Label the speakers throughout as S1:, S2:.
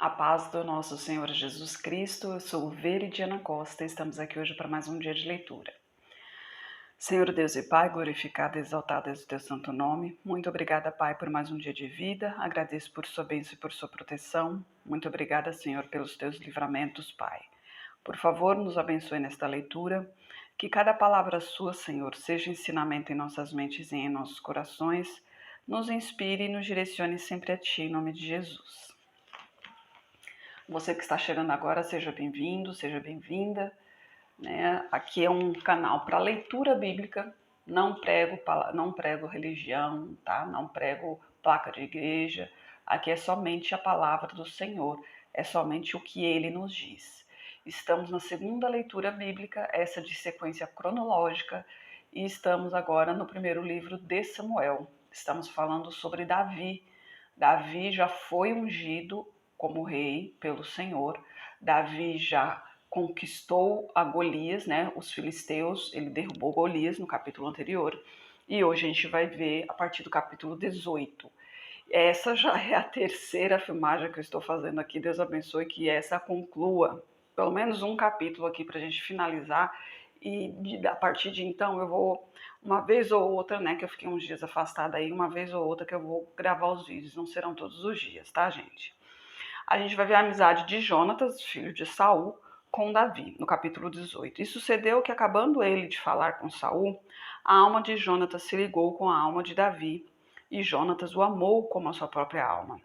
S1: A paz do nosso Senhor Jesus Cristo, eu sou Veridiana Costa e estamos aqui hoje para mais um dia de leitura. Senhor Deus e Pai, glorificado e exaltado é o teu santo nome. Muito obrigada, Pai, por mais um dia de vida. Agradeço por sua bênção e por sua proteção. Muito obrigada, Senhor, pelos teus livramentos, Pai. Por favor, nos abençoe nesta leitura. Que cada palavra sua, Senhor, seja ensinamento em nossas mentes e em nossos corações. Nos inspire e nos direcione sempre a Ti, em nome de Jesus. Você que está chegando agora, seja bem-vindo, seja bem-vinda. Aqui é um canal para leitura bíblica, não prego religião, tá? Não prego placa de igreja. Aqui é somente a palavra do Senhor, é somente o que Ele nos diz. Estamos na segunda leitura bíblica, essa de sequência cronológica, e estamos agora no primeiro livro de Samuel. Estamos falando sobre Davi. Davi já foi ungido como rei pelo Senhor. Davi já conquistou a Golias, né, os filisteus, ele derrubou Golias no capítulo anterior, e hoje a gente vai ver a partir do capítulo 18. Essa já é a terceira filmagem que eu estou fazendo aqui, Deus abençoe que essa conclua, pelo menos um capítulo aqui para a gente finalizar, e a partir de então eu vou, uma vez ou outra, né, que eu fiquei uns dias afastada aí, uma vez ou outra que eu vou gravar os vídeos, não serão todos os dias, tá, gente? A gente vai ver a amizade de Jonatas, filho de Saul, com Davi, no capítulo 18. E sucedeu que, acabando ele de falar com Saul, a alma de Jonatas se ligou com a alma de Davi, e Jonatas o amou como a sua própria alma.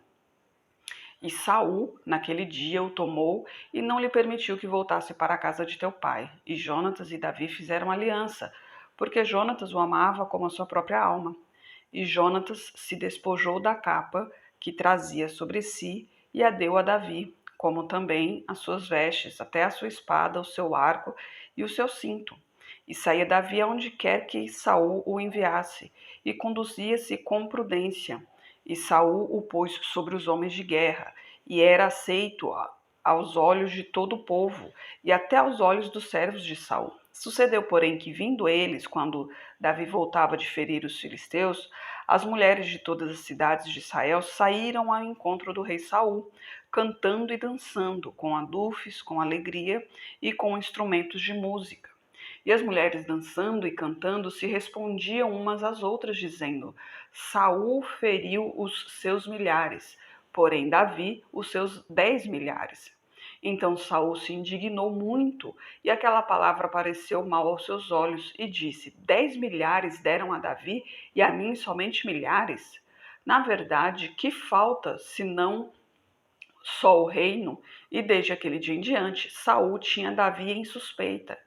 S1: E Saul, naquele dia, o tomou e não lhe permitiu que voltasse para a casa de teu pai. E Jonatas e Davi fizeram aliança, porque Jonatas o amava como a sua própria alma. E Jonatas se despojou da capa que trazia sobre si e a deu a Davi, como também as suas vestes, até a sua espada, o seu arco e o seu cinto. E saía Davi aonde quer que Saul o enviasse, e conduzia-se com prudência. E Saul o pôs sobre os homens de guerra, e era aceito aos olhos de todo o povo, e até aos olhos dos servos de Saul. Sucedeu, porém, que vindo eles, quando Davi voltava de ferir os filisteus, as mulheres de todas as cidades de Israel saíram ao encontro do rei Saul, cantando e dançando, com adufes, com alegria e com instrumentos de música. E as mulheres dançando e cantando se respondiam umas às outras, dizendo: Saul feriu os seus milhares, porém Davi os seus 10 milhares. Então Saul se indignou muito, e aquela palavra pareceu mal aos seus olhos, e disse: 10 milhares deram a Davi, e a mim somente milhares? Na verdade, que falta, senão só o reino? E desde aquele dia em diante, Saul tinha Davi em suspeita.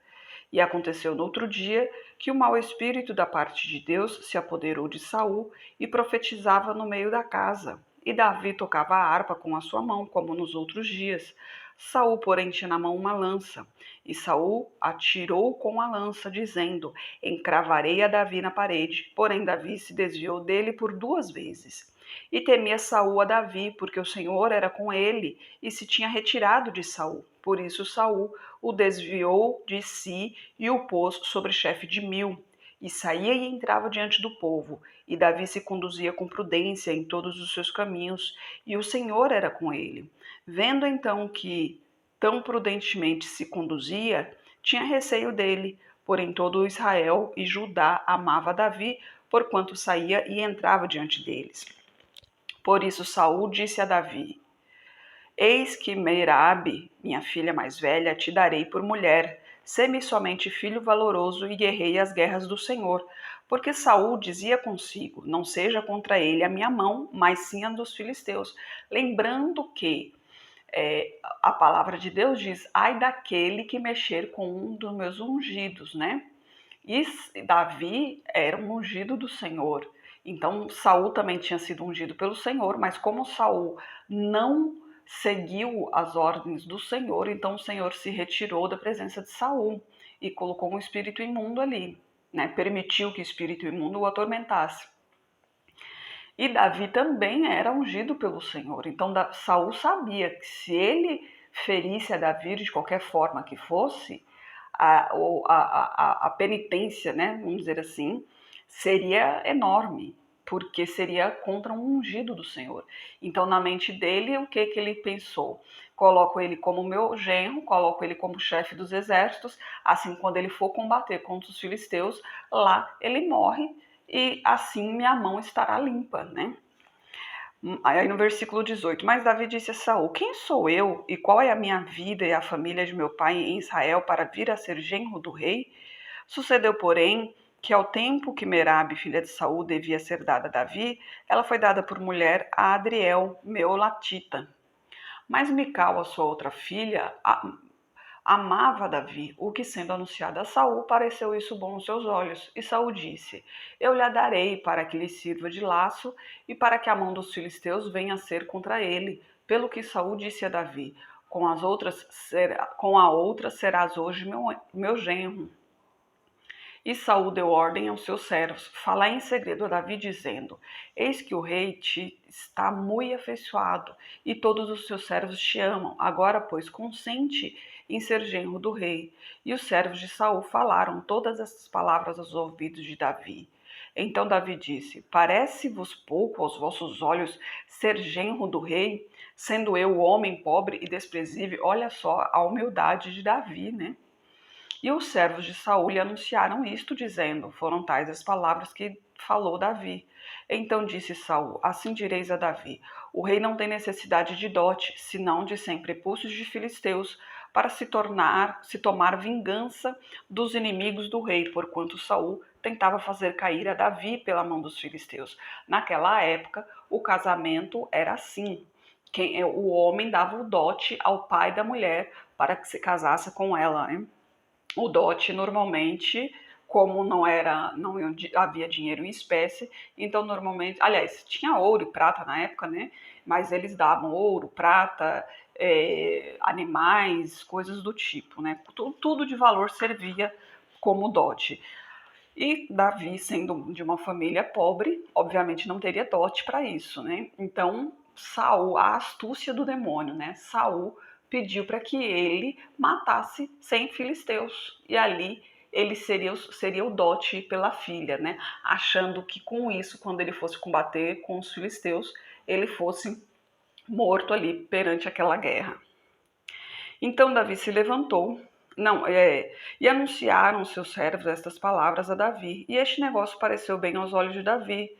S1: E aconteceu no outro dia que o mau espírito da parte de Deus se apoderou de Saul e profetizava no meio da casa. E Davi tocava a harpa com a sua mão, como nos outros dias. Saul, porém, tinha na mão uma lança. E Saul atirou com a lança, dizendo: Encravarei a Davi na parede. Porém, Davi se desviou dele por 2 vezes. E temia Saul a Davi, porque o Senhor era com ele e se tinha retirado de Saul. Por isso Saul o desviou de si e o pôs sobre chefe de 1000. E saía e entrava diante do povo. E Davi se conduzia com prudência em todos os seus caminhos, e o Senhor era com ele. Vendo então que tão prudentemente se conduzia, tinha receio dele. Porém todo Israel e Judá amava Davi, porquanto saía e entrava diante deles. Por isso Saul disse a Davi: Eis que Meerabe, minha filha mais velha, te darei por mulher. Sê-me somente filho valoroso e guerrei as guerras do Senhor. Porque Saul dizia consigo: Não seja contra ele a minha mão, mas sim a dos filisteus. Lembrando que a palavra de Deus diz: Ai daquele que mexer com um dos meus ungidos, né? E Davi era um ungido do Senhor. Então Saul também tinha sido ungido pelo Senhor, mas como Saul não seguiu as ordens do Senhor, então o Senhor se retirou da presença de Saul e colocou um espírito imundo ali, né? Permitiu que o espírito imundo o atormentasse. E Davi também era ungido pelo Senhor. Então Saul sabia que se ele ferisse a Davi de qualquer forma que fosse, a penitência, né, vamos dizer assim, seria enorme. porque seria contra um ungido do Senhor. Então, na mente dele, o que ele pensou? Coloco ele como meu genro, coloco ele como chefe dos exércitos, assim, quando ele for combater contra os filisteus, lá ele morre e assim minha mão estará limpa, né? Aí no versículo 18, mas Davi disse a Saul, quem sou eu e qual é a minha vida e a família de meu pai em Israel para vir a ser genro do rei? Sucedeu, porém, que ao tempo que Merabe, filha de Saul, devia ser dada a Davi, ela foi dada por mulher a Adriel, meolatita. Mas Mical, a sua outra filha, amava Davi, o que, sendo anunciado a Saul, pareceu isso bom aos seus olhos. E Saul disse, eu lhe a darei para que lhe sirva de laço e para que a mão dos filisteus venha a ser contra ele. Pelo que Saul disse a Davi, com a outra serás hoje meu genro. E Saul deu ordem aos seus servos, falai em segredo a Davi, dizendo, eis que o rei te está muito afeiçoado, e todos os seus servos te amam. Agora, pois, consente em ser genro do rei. E os servos de Saul falaram todas essas palavras aos ouvidos de Davi. Então Davi disse, parece-vos pouco aos vossos olhos ser genro do rei, sendo eu homem pobre e desprezível? Olha só a humildade de Davi, né? E os servos de Saul lhe anunciaram isto, dizendo, foram tais as palavras que falou Davi. Então disse Saul, assim direis a Davi, o rei não tem necessidade de dote, senão de 100 prepúcios de filisteus, para se tomar vingança dos inimigos do rei, porquanto Saul tentava fazer cair a Davi pela mão dos filisteus. Naquela época, o casamento era assim. O homem dava o dote ao pai da mulher para que se casasse com ela, né? O dote normalmente, como não havia dinheiro em espécie, então normalmente, aliás, tinha ouro e prata na época, né? Mas eles davam ouro, prata, animais, coisas do tipo, né? Tudo de valor servia como dote. E Davi, sendo de uma família pobre, obviamente não teria dote para isso, né? Então, Saul, a astúcia do demônio, né? Saul pediu para que ele matasse 100 filisteus. E ali ele seria o dote pela filha, né? Achando que com isso, quando ele fosse combater com os filisteus, ele fosse morto ali perante aquela guerra. Então Davi se levantou, e anunciaram seus servos estas palavras a Davi. E este negócio pareceu bem aos olhos de Davi,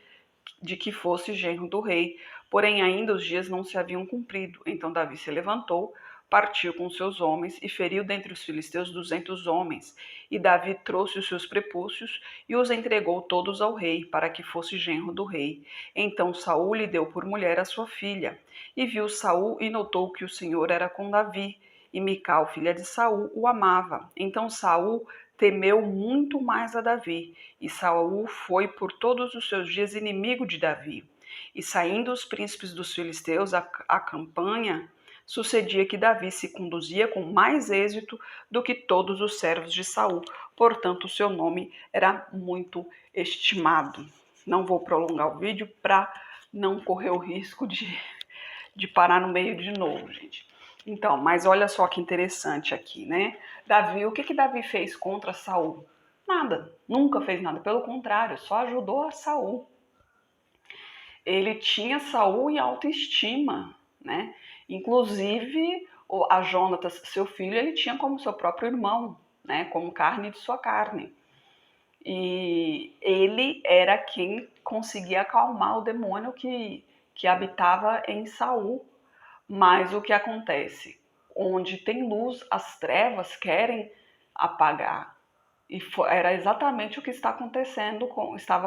S1: de que fosse genro do rei. Porém ainda os dias não se haviam cumprido. Então Davi se levantou, partiu com seus homens e feriu dentre os filisteus 200 homens. E Davi trouxe os seus prepúcios e os entregou todos ao rei, para que fosse genro do rei. Então Saul lhe deu por mulher a sua filha. E viu Saul e notou que o Senhor era com Davi, e Mical, filha de Saul, o amava. Então Saul temeu muito mais a Davi, e Saul foi por todos os seus dias inimigo de Davi. E saindo os príncipes dos filisteus à campanha, sucedia que Davi se conduzia com mais êxito do que todos os servos de Saul. Portanto, o seu nome era muito estimado. Não vou prolongar o vídeo para não correr o risco de parar no meio de novo, gente. Então, mas olha só que interessante aqui, né? Davi, o que Davi fez contra Saul? Nada, nunca fez nada, pelo contrário, só ajudou a Saul. Ele tinha Saul em autoestima, né? Inclusive, a Jonatas, seu filho, ele tinha como seu próprio irmão, né? Como carne de sua carne. E ele era quem conseguia acalmar o demônio que habitava em Saul. Mas o que acontece? Onde tem luz, as trevas querem apagar. E era exatamente o que estava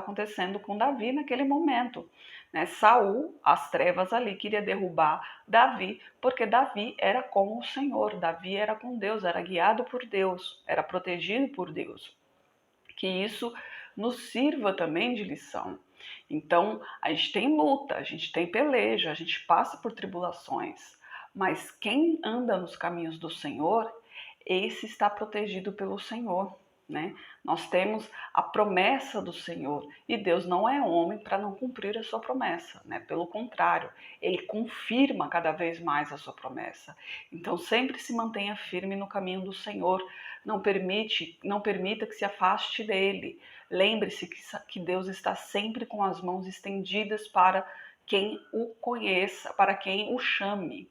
S1: acontecendo com Davi naquele momento. Né? Saul, as trevas ali, queria derrubar Davi, porque Davi era com o Senhor, Davi era com Deus, era guiado por Deus, era protegido por Deus. Que isso nos sirva também de lição. Então, a gente tem luta, a gente tem peleja, a gente passa por tribulações, mas quem anda nos caminhos do Senhor, esse está protegido pelo Senhor, né? Nós temos a promessa do Senhor e Deus não é homem para não cumprir a sua promessa, né? Pelo contrário, Ele confirma cada vez mais a sua promessa. Então sempre se mantenha firme no caminho do Senhor, não permita que se afaste dele. Lembre-se que Deus está sempre com as mãos estendidas para quem o conheça, para quem o chame.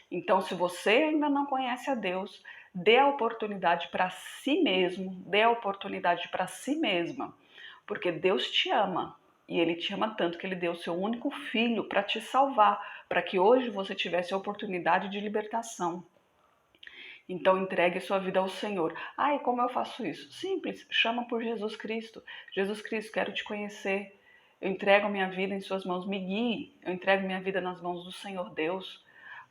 S1: Então, se você ainda não conhece a Deus, dê a oportunidade para si mesmo, dê a oportunidade para si mesma, porque Deus te ama e Ele te ama tanto que Ele deu o seu único filho para te salvar, para que hoje você tivesse a oportunidade de libertação. Então entregue sua vida ao Senhor. Ah, e como eu faço isso? Simples, chama por Jesus Cristo. Jesus Cristo, quero te conhecer. Eu entrego minha vida em suas mãos, me guie. Eu entrego minha vida nas mãos do Senhor Deus,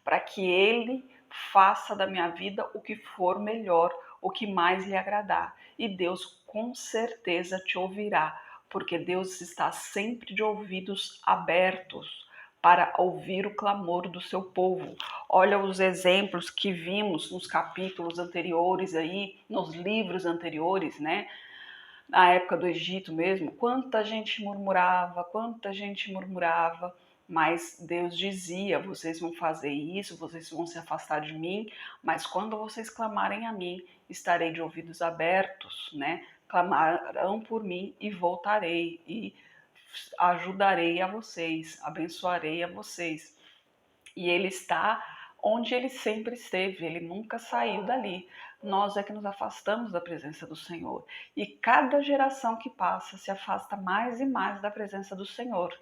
S1: para que Ele faça da minha vida o que for melhor, o que mais lhe agradar. E Deus com certeza te ouvirá, porque Deus está sempre de ouvidos abertos para ouvir o clamor do seu povo. Olha os exemplos que vimos nos capítulos anteriores aí, nos livros anteriores, né? Na época do Egito mesmo, quanta gente murmurava, mas Deus dizia: vocês vão fazer isso, vocês vão se afastar de mim, mas quando vocês clamarem a mim, estarei de ouvidos abertos, né? Clamarão por mim e voltarei e ajudarei a vocês, abençoarei a vocês. E Ele está onde Ele sempre esteve, Ele nunca saiu dali. Nós é que nos afastamos da presença do Senhor. E cada geração que passa se afasta mais e mais da presença do Senhor.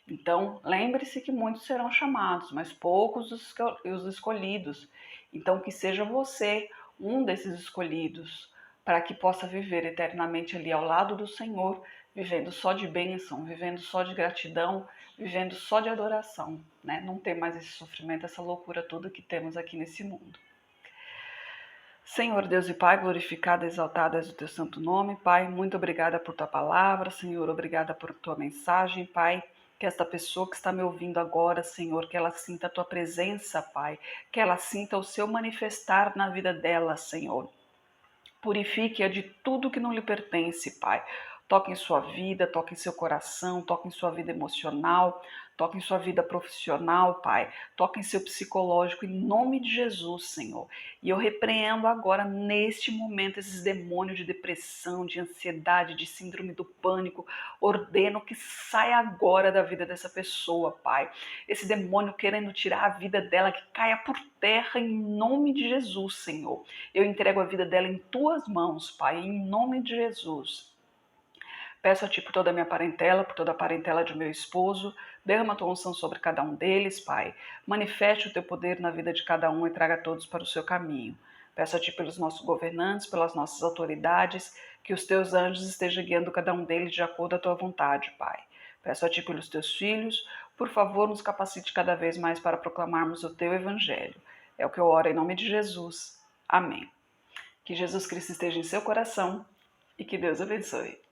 S1: Então, lembre-se que muitos serão chamados, mas poucos os escolhidos. Então, que seja você um desses escolhidos, para que possa viver eternamente ali ao lado do Senhor, vivendo só de bênção, vivendo só de gratidão, vivendo só de adoração, né? Não ter mais esse sofrimento, essa loucura toda que temos aqui nesse mundo. Senhor Deus e Pai, glorificado e exaltado és o teu santo nome. Pai, muito obrigada por tua palavra, Senhor, obrigada por tua mensagem, Pai. Que esta pessoa que está me ouvindo agora, Senhor, que ela sinta a tua presença, Pai, que ela sinta o seu manifestar na vida dela, Senhor. Purifique-a de tudo que não lhe pertence, Pai. Toque em sua vida, toque em seu coração, toque em sua vida emocional, toque em sua vida profissional, Pai. Toque em seu psicológico, em nome de Jesus, Senhor. E eu repreendo agora, neste momento, esses demônios de depressão, de ansiedade, de síndrome do pânico. Ordeno que saia agora da vida dessa pessoa, Pai. Esse demônio querendo tirar a vida dela, que caia por terra em nome de Jesus, Senhor. Eu entrego a vida dela em tuas mãos, Pai, em nome de Jesus. Peço a Ti por toda a minha parentela, por toda a parentela de meu esposo. Derrama a Tua unção sobre cada um deles, Pai. Manifeste o Teu poder na vida de cada um e traga todos para o seu caminho. Peço a Ti pelos nossos governantes, pelas nossas autoridades, que os Teus anjos estejam guiando cada um deles de acordo à Tua vontade, Pai. Peço a Ti pelos Teus filhos, por favor, nos capacite cada vez mais para proclamarmos o Teu Evangelho. É o que eu oro em nome de Jesus. Amém. Que Jesus Cristo esteja em seu coração e que Deus abençoe.